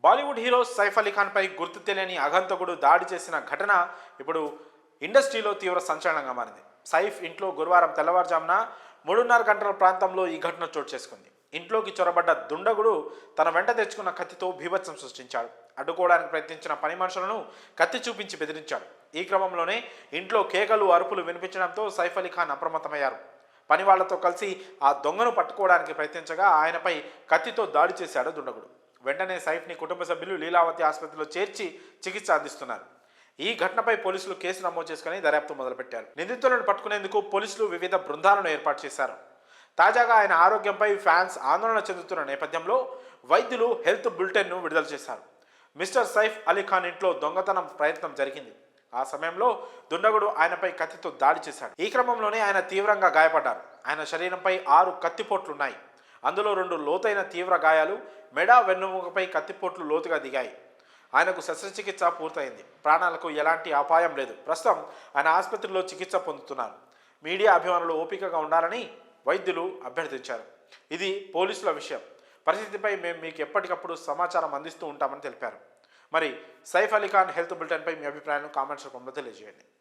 Bollywood hero Saif Ali Khan పై గుర్తు తెలియని అగంతకుడు దాడి చేసిన ఘటన ఇప్పుడు ఇండస్ట్రీలో తీవ్ర సంచలనంగా మారింది. సైఫ్ ఇంట్లో గురువారం తెల్లవారుజామున 3:30 గంటల ప్రాంతంలో ఈ ఘటన చోటు చేసుకుంది. ఇంట్లోకి చొరబడ్డ దుండగుడు తన వెంట తెచ్చుకున్న కత్తితో బీభత్సం సృష్టించాడు. అడ్డుకోవడానికి ప్రయత్నించిన పని మనుషులను కత్తి చూపించి బెదిరించాడు. ఈ క్రమంలోనే ఇంట్లో కేకలు అరుపులు వినిపించడంతో సైఫ్ అలీ ఖాన్ అప్రమత్తమయ్యారు. పని వాళ్లతో కలిసి ఆ దొంగను పట్టుకోవడానికి ప్రయత్నించగా ఆయనపై కత్తితో దాడి చేశాడు దుండగుడు. వెంటనే సైఫ్ని కుటుంబ సభ్యులు లీలావతి ఆసుపత్రిలో చేర్చి చికిత్స అందిస్తున్నారు. ఈ ఘటనపై పోలీసులు కేసు నమోదు చేసుకుని దర్యాప్తు మొదలుపెట్టారు. నిందితులను పట్టుకునేందుకు పోలీసులు వివిధ బృందాలను ఏర్పాటు చేశారు. తాజాగా ఆయన ఆరోగ్యంపై ఫ్యాన్స్ ఆందోళన చెందుతున్న నేపథ్యంలో వైద్యులు హెల్త్ బులెటిన్ను విడుదల చేశారు. మిస్టర్ సైఫ్ అలీ ఖాన్ ఇంట్లో దొంగతనం ప్రయత్నం జరిగింది. ఆ సమయంలో దుండగుడు ఆయనపై కత్తితో దాడి చేశాడు. ఈ క్రమంలోనే ఆయన తీవ్రంగా గాయపడ్డారు. ఆయన శరీరంపై 6 కత్తిపోట్లున్నాయి. అందులో 2 లోతైన తీవ్ర గాయాలు, మెడ వెన్నుముకపై కత్తిపోట్లు లోతుగా దిగాయి. ఆయనకు శస్త్రచికిత్స పూర్తయింది. ప్రాణాలకు ఎలాంటి అపాయం లేదు. ప్రస్తుతం ఆయన ఆసుపత్రిలో చికిత్స పొందుతున్నారు. మీడియా అభిమానులు ఓపికగా ఉండాలని వైద్యులు అభ్యర్థించారు. ఇది పోలీసుల విషయం. పరిస్థితిపై మేము మీకు ఎప్పటికప్పుడు సమాచారం అందిస్తూ ఉంటామని తెలిపారు. మరి సైఫ్ అలీ ఖాన్ హెల్త్ బులెటిన్పై మీ అభిప్రాయాలను కామెంట్స్ రూపంలో తెలియజేయండి.